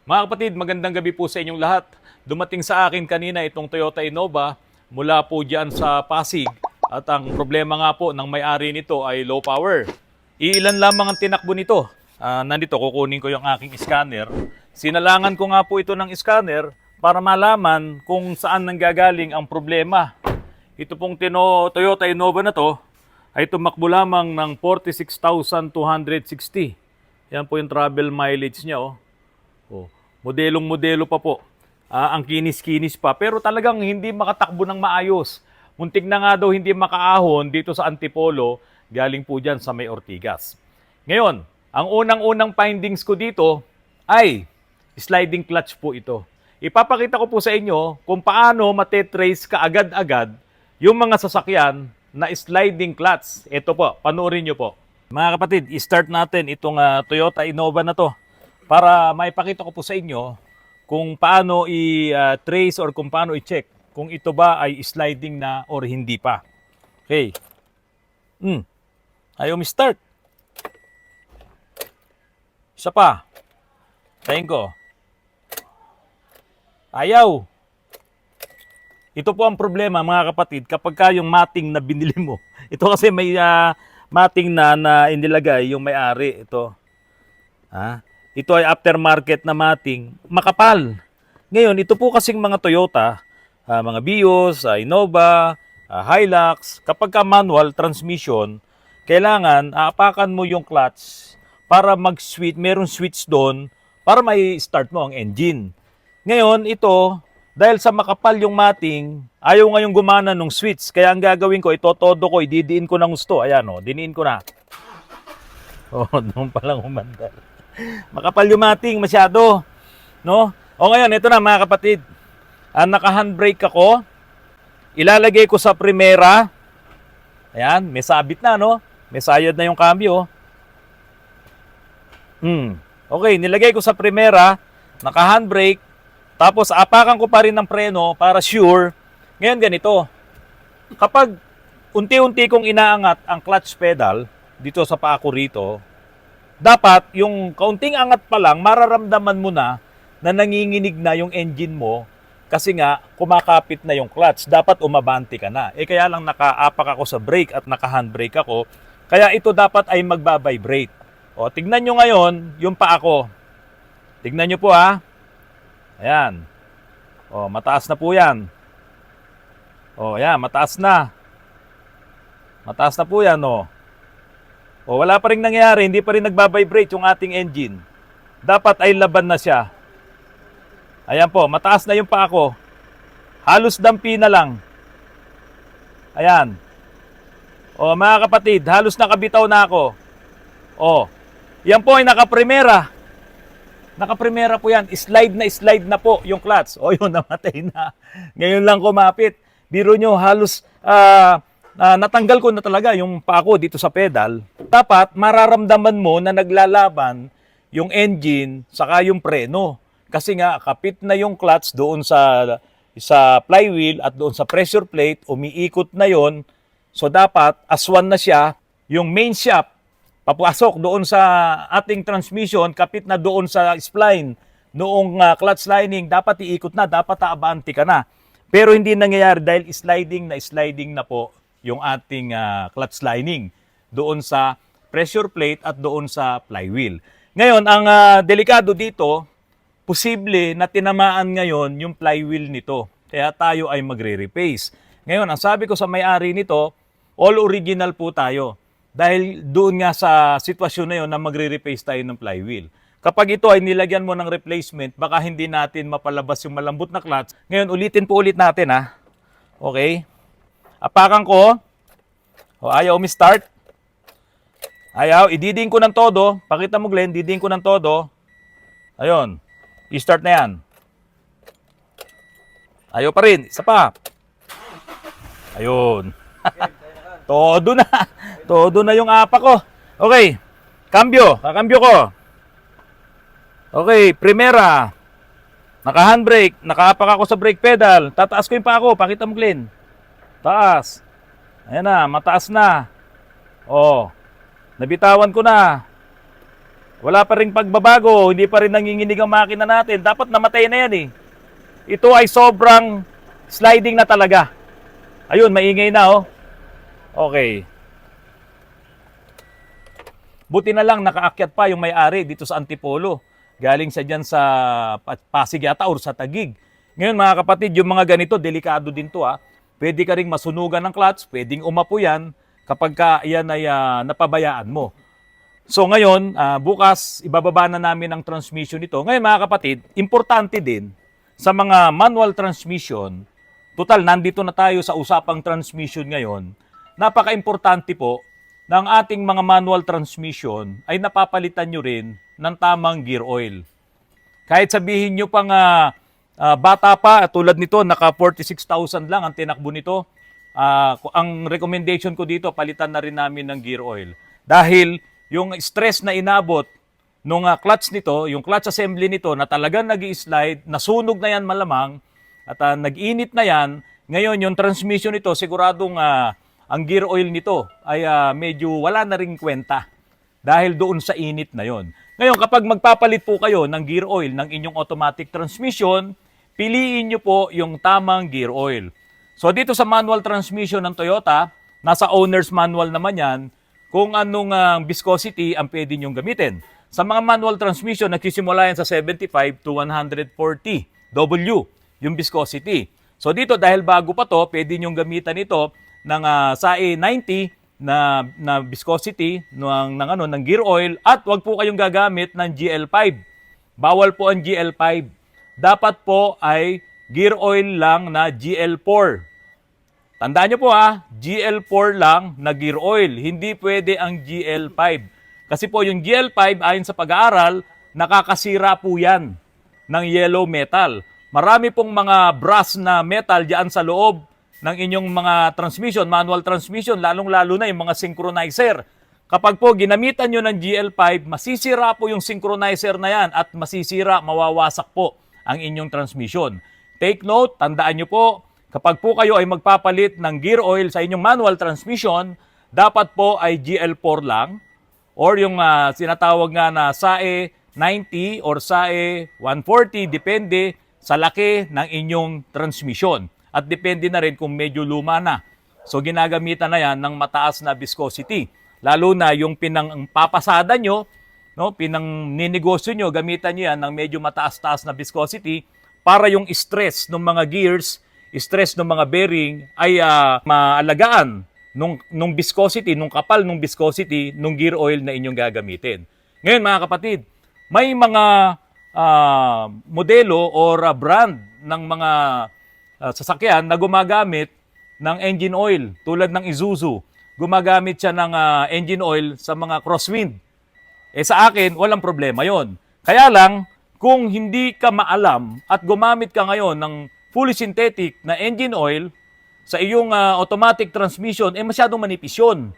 Mga kapatid, magandang gabi po sa inyong lahat. Dumating sa akin kanina itong Toyota Innova mula po dyan sa Pasig. At ang problema nga po ng may-ari nito ay low power. Iilan lamang ang tinakbo nito. Nandito, kukunin ko yung aking scanner. Sinalangan ko nga po ito ng scanner para malaman kung saan nanggagaling ang problema. Ito pong Toyota Innova na to ay tumakbo lamang ng 46,260. Yan po yung travel mileage niya. Oh, modelong-modelo pa po. Ang kinis-kinis pa. Pero talagang hindi makatakbo ng maayos. Muntik na nga daw hindi makaahon dito sa Antipolo, galing po dyan sa May Ortigas. Ngayon, ang unang-unang findings ko dito ay sliding clutch po ito. Ipapakita ko po sa inyo kung paano matetrace kaagad-agad yung mga sasakyan na sliding clutch. Ito po, panoorin nyo po. Mga kapatid, i-start natin itong Toyota Innova na to para maipakita ko po sa inyo kung paano i-trace or kung paano i-check kung ito ba ay sliding na or hindi pa. Okay. Ayaw mi-start. Isa pa. Tayin ko. Ayaw. Ito po ang problema mga kapatid kapag yung mating na binili mo. Ito kasi may mating na inilagay yung may-ari. Ito. Ito ay aftermarket na mating makapal. Ngayon, ito po kasing mga Toyota, mga Vios, Innova, Hilux, kapag ka manual transmission, kailangan aapakan mo yung clutch para mag-switch, merong switch doon para may start mo ang engine. Ngayon, ito, dahil sa makapal yung mating, ayaw ngayong gumana ng switch. Kaya ang gagawin ko, itotodo ko, ididiin ko ng gusto. Ayan diniin ko na. Doon pa lang umandal. Makapal yung mating masyado. No? Ngayon, ito na mga kapatid. Naka-handbrake ako. Ilalagay ko sa primera. Ayan, may sabit na, no? May sayad na yung cambio. Okay, nilagay ko sa primera. Naka-handbrake. Tapos, apakan ko pa rin ng preno para sure. Ngayon, ganito. Kapag unti-unti kong inaangat ang clutch pedal dito sa paa ko rito, dapat yung kaunting angat pa lang, mararamdaman mo na nanginginig na yung engine mo kasi nga kumakapit na yung clutch. Dapat umabante ka na. Kaya lang nakaapak ako sa brake at naka-handbrake ako. Kaya ito dapat ay magbabibrate. Tignan nyo ngayon yung paa ko. Tignan nyo po Ayan. Mataas na po yan. Ayan, mataas na. Mataas na po yan, wala pa rin nangyayari, hindi pa rin nagbabibrate yung ating engine. Dapat ay laban na siya. Ayan po, mataas na yung paa ko. Halos dampi na lang. Ayan. Mga kapatid, halos nakabitaw na ako. Yan po ay nakaprimera. Nakaprimera po yan. Slide na po yung clutch. Yun, namatay na. Ngayon lang kumapit. Biro nyo, halos natanggal ko na talaga yung paa ko dito sa pedal. Dapat mararamdaman mo na naglalaban yung engine saka yung preno. Kasi nga, kapit na yung clutch doon sa flywheel at doon sa pressure plate, umiikot na yon. So dapat, aswan na siya, yung main shaft, papasok doon sa ating transmission, kapit na doon sa spline, noong clutch lining, dapat iikot na, dapat aabante ka na. Pero hindi nangyayari dahil sliding na po yung ating clutch lining doon sa pressure plate at doon sa flywheel. Ngayon, ang delikado dito, posible na tinamaan ngayon yung flywheel nito. Kaya tayo ay magre-replace. Ngayon, ang sabi ko sa may-ari nito, all original po tayo. Dahil doon nga sa sitwasyon na yun na magre-replace tayo ng flywheel. Kapag ito ay nilagyan mo ng replacement, baka hindi natin mapalabas yung malambot na clutch. Ngayon, ulitin po ulit natin Okay? Apakan ko. Ayaw start. Ayaw. Ididing ko ng todo. Pakita mo, Glenn. Diding ko ng todo. Ayun. I-start na yan. Ayaw pa rin. Isa pa. Ayun. Todo na. Todo na yung apa ko. Okay. Cambio. Kakambyo ko. Okay. Primera. Naka-handbrake. Nakaapak ako sa brake pedal. Tataas ko yung pa ako. Pakita mo, Glenn. Taas. Ayan na. Mataas na. Nabitawan ko na. Wala pa ring pagbabago, hindi pa rin nanginginig ang makina natin. Dapat namatay na yan eh. Ito ay sobrang sliding na talaga. Ayun, maingay na oh. Okay. Buti na lang nakaakyat pa yung may-ari dito sa Antipolo. Galing siya dyan sa Pasig yata or sa Taguig. Ngayon mga kapatid, yung mga ganito, delikado din to ha. Pwede ka ring masunugan ng clutch, pwedeng umapo yan kapag ka yan ay napabayaan mo. So ngayon, bukas, ibababa na namin ang transmission nito. Ngayon mga kapatid, importante din sa mga manual transmission, total nandito na tayo sa usapang transmission ngayon, napaka-importante po ng ating mga manual transmission ay napapalitan nyo rin ng tamang gear oil. Kahit sabihin nyo pang bata pa, tulad nito, naka 46,000 lang ang tinakbo nito, ang recommendation ko dito, palitan na rin namin ng gear oil. Dahil yung stress na inabot nung clutch nito, yung clutch assembly nito na talagang nag-i-slide, nasunog na yan malamang, at nag-init na yan, ngayon yung transmission nito, siguradong ang gear oil nito ay medyo wala na ring kwenta dahil doon sa init na yon. Ngayon, kapag magpapalit po kayo ng gear oil ng inyong automatic transmission, piliin nyo po yung tamang gear oil. So dito sa manual transmission ng Toyota, nasa owner's manual naman yan, kung anong viscosity ang pwede nyong gamitin. Sa mga manual transmission, nagsisimula yan sa 75 to 140 W, yung viscosity. So dito, dahil bago pa to, pwede nyong gamitan ito ng SAE 90 na viscosity ng gear oil, at wag po kayong gagamit ng GL5. Bawal po ang GL5. Dapat po ay gear oil lang na GL4. Tandaan nyo po GL4 lang na gear oil. Hindi pwede ang GL5. Kasi po yung GL5 ayon sa pag-aaral, nakakasira po yan ng yellow metal. Marami pong mga brass na metal diyan sa loob ng inyong mga transmission, manual transmission, lalong-lalo na yung mga synchronizer. Kapag po ginamitan nyo ng GL5, masisira po yung synchronizer na yan at masisira, mawawasak po ang inyong transmission. Take note, tandaan nyo po, kapag po kayo ay magpapalit ng gear oil sa inyong manual transmission, dapat po ay GL4 lang or yung sinatawag nga na SAE 90 or SAE 140, depende sa laki ng inyong transmission. At depende na rin kung medyo luma na. So ginagamitan na yan ng mataas na viscosity. Lalo na yung pinangpapasada nyo, pinangninegosyo nyo, gamitan nyo yan ng medyo mataas-taas na viscosity para yung stress ng mga gears, stress ng mga bearing ay maalagaan nung viscosity, nung kapal nung viscosity nung gear oil na inyong gagamitin. Ngayon mga kapatid, may mga modelo or brand ng mga sasakyan na gumagamit ng engine oil tulad ng Isuzu. Gumagamit siya ng engine oil sa mga crosswind. Sa akin, walang problema yon. Kaya lang, kung hindi ka maalam at gumamit ka ngayon ng fully synthetic na engine oil sa iyong automatic transmission, masyadong manipis yun.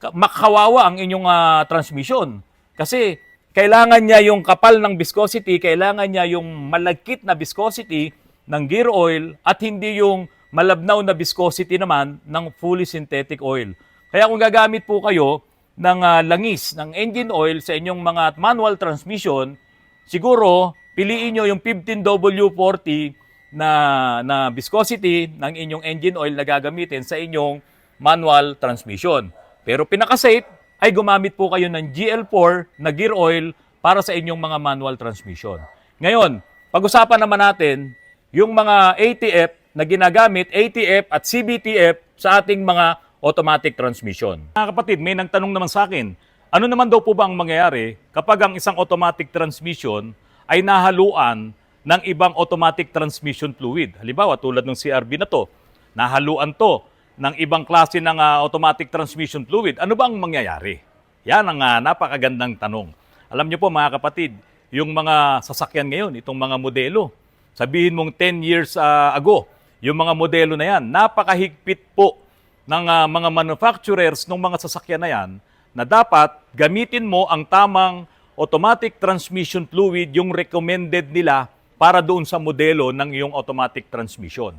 Makawawa ang inyong transmission. Kasi kailangan niya yung kapal ng viscosity, kailangan niya yung malagkit na viscosity ng gear oil at hindi yung malabnaw na viscosity naman ng fully synthetic oil. Kaya kung gagamit po kayo ng langis ng engine oil sa inyong mga manual transmission, siguro piliin nyo yung 15W40 na viscosity ng inyong engine oil na gagamitin sa inyong manual transmission. Pero pinaka-safe ay gumamit po kayo ng GL4 na gear oil para sa inyong mga manual transmission. Ngayon, pag-usapan naman natin yung mga ATF na ginagamit, ATF at CBTF sa ating mga automatic transmission. Mga kapatid, may nagtanong naman sa akin, ano naman daw po ba ang mangyayari kapag ang isang automatic transmission ay nahaluan ng ibang automatic transmission fluid? Halimbawa, tulad ng CRV na to, nahaluan to ng ibang klase ng automatic transmission fluid. Ano ba ang mangyayari? Yan ang napakagandang tanong. Alam niyo po mga kapatid, yung mga sasakyan ngayon, itong mga modelo, sabihin mong 10 years ago, yung mga modelo na yan, napakahigpit po ng mga manufacturers ng mga sasakyan na yan na dapat gamitin mo ang tamang automatic transmission fluid, yung recommended nila para doon sa modelo ng iyong automatic transmission.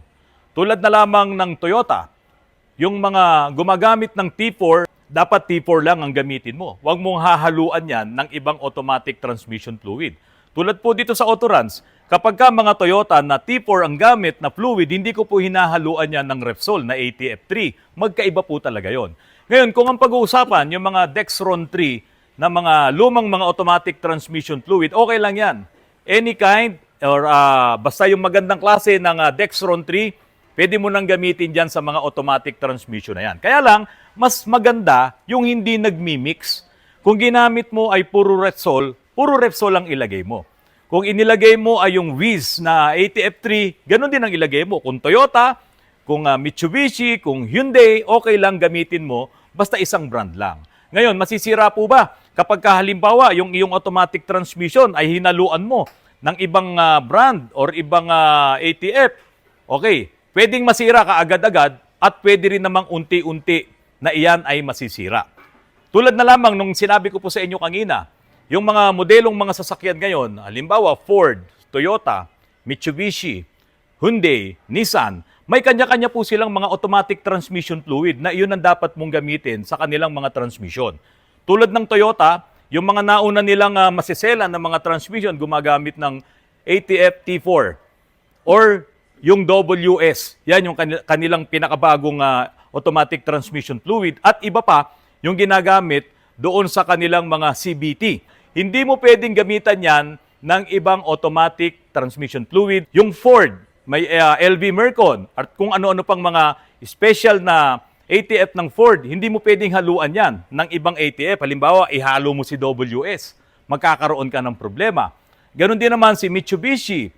Tulad na lamang ng Toyota, yung mga gumagamit ng T4 dapat T4 lang ang gamitin mo. Huwag mong hahaluan yan ng ibang automatic transmission fluid. Tulad po dito sa Autorans, kapag ka mga Toyota na T4 ang gamit na fluid, hindi ko po hinahaluan yan ng Repsol na ATF3. Magkaiba po talaga yon. Ngayon, kung ang pag-uusapan, yung mga Dexron 3 na mga lumang mga automatic transmission fluid, okay lang yan. Any kind, or basta yung magandang klase ng Dexron 3, pwede mo nang gamitin dyan sa mga automatic transmission na yan. Kaya lang, mas maganda yung hindi nagmi-mix. Kung ginamit mo ay puro Repsol ang ilagay mo. Kung inilagay mo ay yung Wiz na ATF3, ganun din ang ilagay mo. Kung Toyota, kung Mitsubishi, kung Hyundai, okay lang gamitin mo, basta isang brand lang. Ngayon, masisira po ba kapag halimbawa yung iyong automatic transmission ay hinaluan mo ng ibang brand or ibang ATF? Okay, pwedeng masira ka agad-agad at pwede rin namang unti-unti na iyan ay masisira. Tulad na lamang nung sinabi ko po sa inyo kanina, yung mga modelong mga sasakyan ngayon, halimbawa Ford, Toyota, Mitsubishi, Hyundai, Nissan, may kanya-kanya po silang mga automatic transmission fluid na iyon ang dapat mong gamitin sa kanilang mga transmission. Tulad ng Toyota, yung mga nauna nilang masiselan ng mga transmission gumagamit ng ATF T4 or yung WS. Yan yung kanilang pinakabagong automatic transmission fluid at iba pa yung ginagamit doon sa kanilang mga CVT. Hindi mo pwedeng gamitan yan ng ibang automatic transmission fluid. Yung Ford, may LV Mercon, at kung ano-ano pang mga special na ATF ng Ford, hindi mo pwedeng haluan yan ng ibang ATF. Halimbawa, ihalo mo si WS. Magkakaroon ka ng problema. Ganon din naman si Mitsubishi.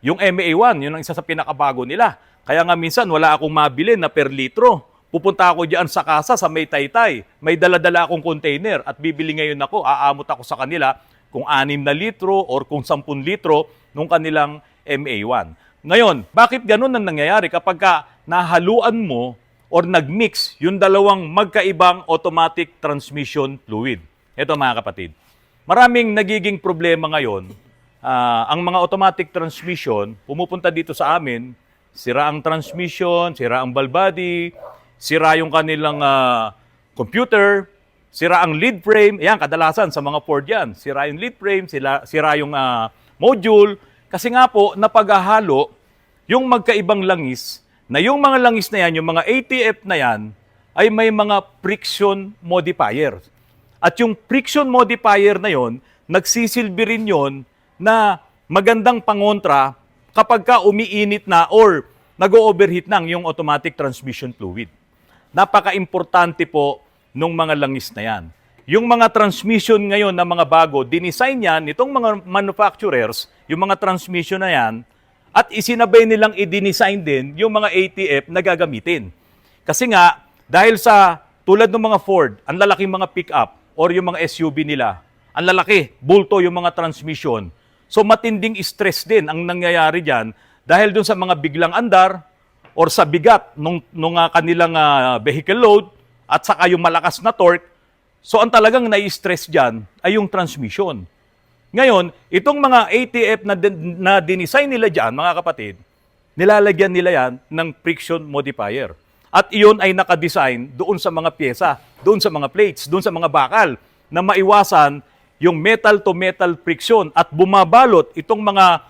Yung MA1, yun ang isa sa pinakabago nila. Kaya nga minsan, wala akong mabili na per litro. Pupunta ako diyan sa kasa sa may Taytay. May dala-dala akong container at bibili ngayon ako, aamot ako sa kanila kung 6 na litro or kung 10 litro nung kanilang MA1. Ngayon, bakit ganun ang nangyayari kapag nahaluan mo or nagmix yung dalawang magkaibang automatic transmission fluid? Ito mga kapatid, maraming nagiging problema ngayon. Ang mga automatic transmission, pumupunta dito sa amin, sira ang transmission, sira ang ball body, sira yung kanilang computer, sira ang lead frame. Ayan, kadalasan sa mga Ford yan. Sira yung lead frame, sira yung module. Kasi nga po, napaghahalo yung magkaibang langis, na yung mga langis na yan, yung mga ATF na yan, ay may mga friction modifier. At yung friction modifier na yon, nagsisilbi rin yon na magandang pangontra kapag ka umiinit na or nag-overheat na yung automatic transmission fluid. Napaka-importante po nung mga langis na yan. Yung mga transmission ngayon na mga bago, dinisign yan, itong mga manufacturers, yung mga transmission na yan, at isinabay nilang i-design din yung mga ATF na gagamitin. Kasi nga, dahil sa tulad ng mga Ford, ang lalaking mga pick-up or yung mga SUV nila, ang lalaki, bulto yung mga transmission. So matinding stress din ang nangyayari dyan dahil dun sa mga biglang andar, or sa bigat nung kanilang vehicle load at saka yung malakas na torque, so ang talagang nai-stress dyan ay yung transmission. Ngayon, itong mga ATF na dinisign nila dyan, mga kapatid, nilalagyan nila yan ng friction modifier. At iyon ay nakadesign doon sa mga pyesa, doon sa mga plates, doon sa mga bakal, na maiwasan yung metal-to-metal friction at bumabalot itong mga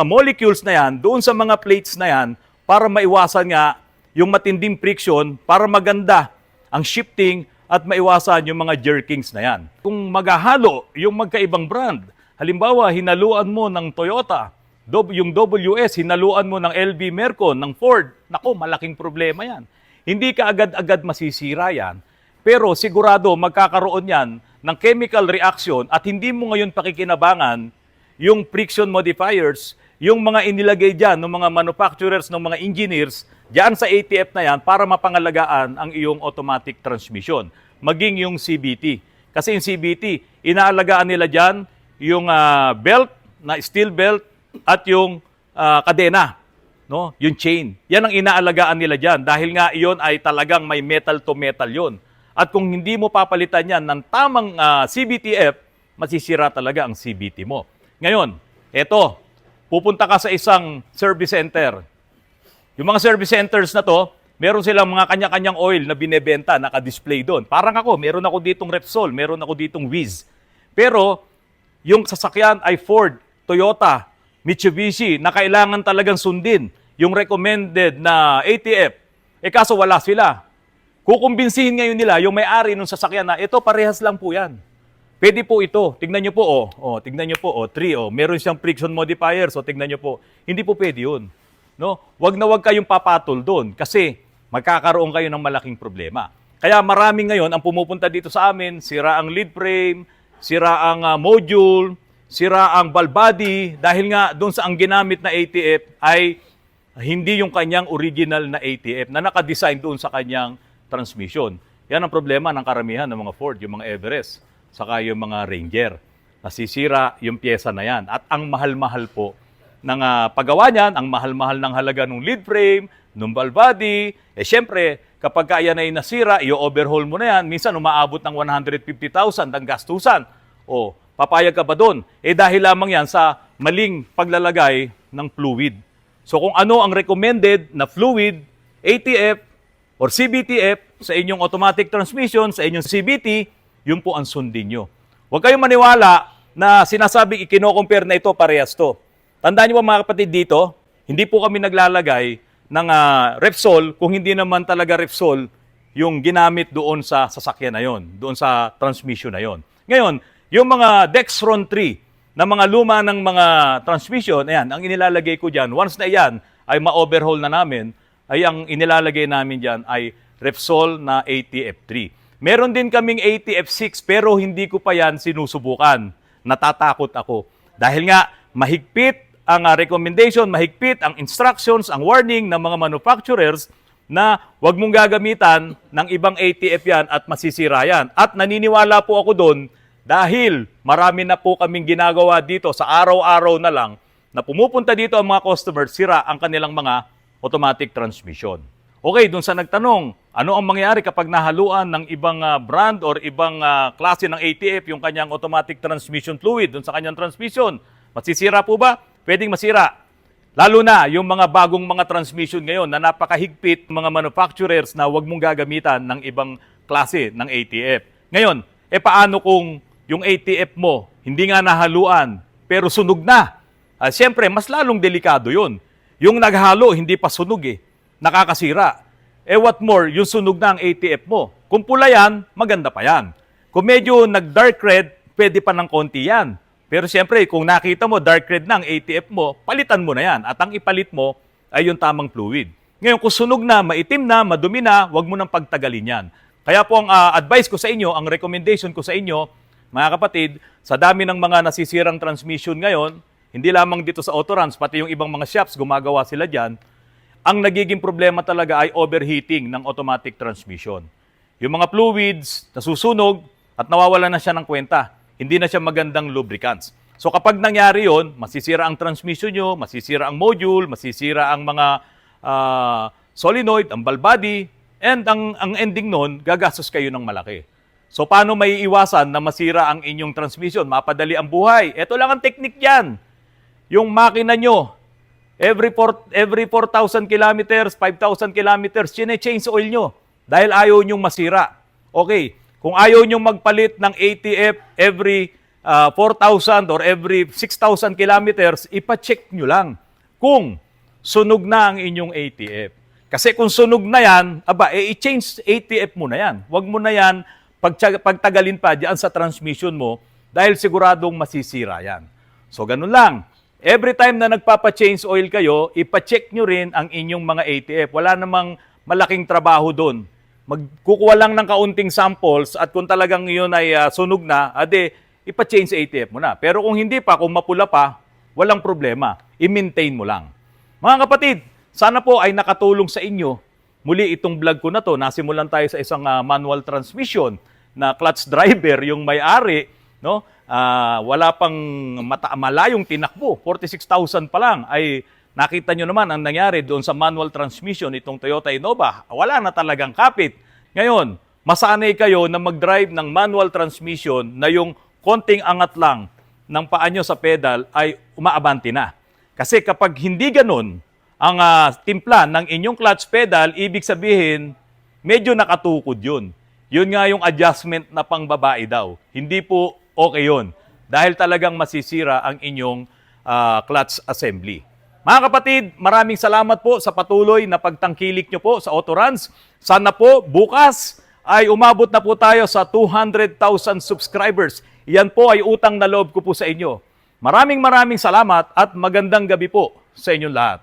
molecules na yan doon sa mga plates na yan para maiwasan nga yung matinding friction, para maganda ang shifting at maiwasan yung mga jerkings na yan. Kung maghahalo yung magkaibang brand, halimbawa hinaluan mo ng Toyota, yung WS, hinaluan mo ng LV Mercon, ng Ford, naku, malaking problema yan. Hindi ka agad-agad masisira yan, pero sigurado magkakaroon yan ng chemical reaction at hindi mo ngayon pakikinabangan yung friction modifiers, yung mga inilagay dyan ng mga manufacturers, ng mga engineers, dyan sa ATF na yan para mapangalagaan ang iyong automatic transmission. Maging yung CVT. Kasi yung CVT, inaalagaan nila dyan yung belt, na steel belt, at yung kadena, no? Yung chain. Yan ang inaalagaan nila dyan dahil nga iyon ay talagang may metal to metal yon. At kung hindi mo papalitan yan ng tamang CVTF, masisira talaga ang CVT mo. Ngayon, eto, pupunta ka sa isang service center. Yung mga service centers na to, Meron silang mga kanya-kanyang oil na binebenta, naka-display doon. Parang ako, meron ako ditong Repsol, meron ako ditong Wiz. Pero yung sasakyan ay Ford, Toyota, Mitsubishi na kailangan talagang sundin yung recommended na ATF. Kaso wala sila. Kukumbinsihin ngayon nila yung may-ari ng sasakyan na ito parehas lang po yan. Pwede po ito. Tignan nyo po, tignan nyo po, 3, meron siyang friction modifier, so tignan nyo po. Hindi po pwede yun. No? Wag na wag kayong papatol doon kasi magkakaroon kayo ng malaking problema. Kaya marami ngayon ang pumupunta dito sa amin, sira ang lead frame, sira ang module, sira ang valve body, dahil nga doon sa ang ginamit na ATF ay hindi yung kanyang original na ATF na nakadesign doon sa kanyang transmission. Yan ang problema ng karamihan ng mga Ford, yung mga Everest, saka yung mga Ranger. Nasisira yung pyesa na yan. At ang mahal-mahal po ng paggawa niyan, ang mahal-mahal ng halaga ng lead frame, ng valve body. Siyempre, kapag kaya na nasira, i-overhaul mo na yan, minsan umaabot ng 150,000 ang gastusan. Papayag ka ba doon? Dahil lamang yan sa maling paglalagay ng fluid. So kung ano ang recommended na fluid, ATF or CVTF sa inyong automatic transmission, sa inyong CVT, yun po ang sundin nyo. Huwag kayong maniwala na sinasabing ikino-compare na ito, parehas to. Tandaan nyo ba mga kapatid dito, hindi po kami naglalagay ng Repsol kung hindi naman talaga Repsol yung ginamit doon sa sasakyan na yon, doon sa transmission na yon. Ngayon, yung mga Dexron 3 na mga luma ng mga transmission, ayan, ang inilalagay ko dyan, once na yan ay ma-overhaul na namin, ay ang inilalagay namin dyan ay Repsol na ATF3. Meron din kaming ATF6 pero hindi ko pa yan sinusubukan. Natatakot ako. Dahil nga mahigpit ang recommendation, mahigpit ang instructions, ang warning ng mga manufacturers na huwag mong gagamitan ng ibang ATF yan at masisira yan. At naniniwala po ako doon dahil marami na po kaming ginagawa dito sa araw-araw na lang na pumupunta dito ang mga customers, sira ang kanilang mga automatic transmission. Okay, dun sa nagtanong, ano ang mangyayari kapag nahaluan ng ibang brand or ibang klase ng ATF yung kanyang automatic transmission fluid dun sa kanyang transmission? Masisira po ba? Pwedeng masira. Lalo na yung mga bagong mga transmission ngayon na napakahigpit mga manufacturers na huwag mong gagamitan ng ibang klase ng ATF. Ngayon, paano kung yung ATF mo hindi nga nahaluan pero sunog na? Siyempre, mas lalong delikado yun. Yung naghalo, hindi pa sunog nakakasira. What more, yung sunog na ang ATF mo. Kung pula yan, maganda pa yan. Kung medyo nag-dark red, pwede pa ng konti yan. Pero siyempre, kung nakita mo dark red na ang ATF mo, palitan mo na yan. At ang ipalit mo ay yung tamang fluid. Ngayon, kung sunog na, maitim na, madumi na, huwag mo nang pagtagalin yan. Kaya po ang advice ko sa inyo, ang recommendation ko sa inyo, mga kapatid, sa dami ng mga nasisirang transmission ngayon, hindi lamang dito sa Autorans, pati yung ibang mga shops, gumagawa sila dyan, ang nagiging problema talaga ay overheating ng automatic transmission. Yung mga fluids nasusunog at nawawalan na siya ng kwenta. Hindi na siya magandang lubricants. So kapag nangyari yon, masisira ang transmission nyo, masisira ang module, masisira ang mga solenoid, ang valve body, and ang ending nun, gagastos kayo ng malaki. So paano may iwasan na masira ang inyong transmission? Mapadali ang buhay. Ito lang ang technique yan. Yung makina nyo, every 4,000 kilometers, 5,000 kilometers, chine-change oil nyo dahil ayaw nyong masira. Okay, kung ayaw nyong magpalit ng ATF every 4,000 or every 6,000 kilometers, ipacheck nyo lang kung sunog na ang inyong ATF. Kasi kung sunog na yan, i-change ATF mo na yan. Huwag mo na yan pagtagalin pa diyan sa transmission mo dahil siguradong masisira yan. So ganun lang. Every time na nagpapa-change oil kayo, ipa-check nyo rin ang inyong mga ATF. Wala namang malaking trabaho doon. Magkukuha lang ng kaunting samples at kung talagang yun ay sunog na, ipa-change ATF mo na. Pero kung hindi pa, kung mapula pa, walang problema. I-maintain mo lang. Mga kapatid, sana po ay nakatulong sa inyo. Muli itong vlog ko na to, nasimulan tayo sa isang manual transmission na clutch driver, yung may-ari, no? Wala pang malayong tinakbo, 46,000 pa lang, ay nakita nyo naman ang nangyari doon sa manual transmission itong Toyota Innova. Wala na talagang kapit. Ngayon, masanay kayo na mag-drive ng manual transmission na yung konting angat lang ng paa nyo sa pedal ay umaabante na. Kasi kapag hindi ganun, ang timpla ng inyong clutch pedal, ibig sabihin, medyo nakatukod yun. Yun nga yung adjustment na pangbabae daw. Hindi po okay yun. Dahil talagang masisira ang inyong clutch assembly. Mga kapatid, maraming salamat po sa patuloy na pagtangkilik nyo po sa Autoruns. Sana po bukas ay umabot na po tayo sa 200,000 subscribers. Yan po ay utang na loob ko po sa inyo. Maraming salamat at magandang gabi po sa inyong lahat.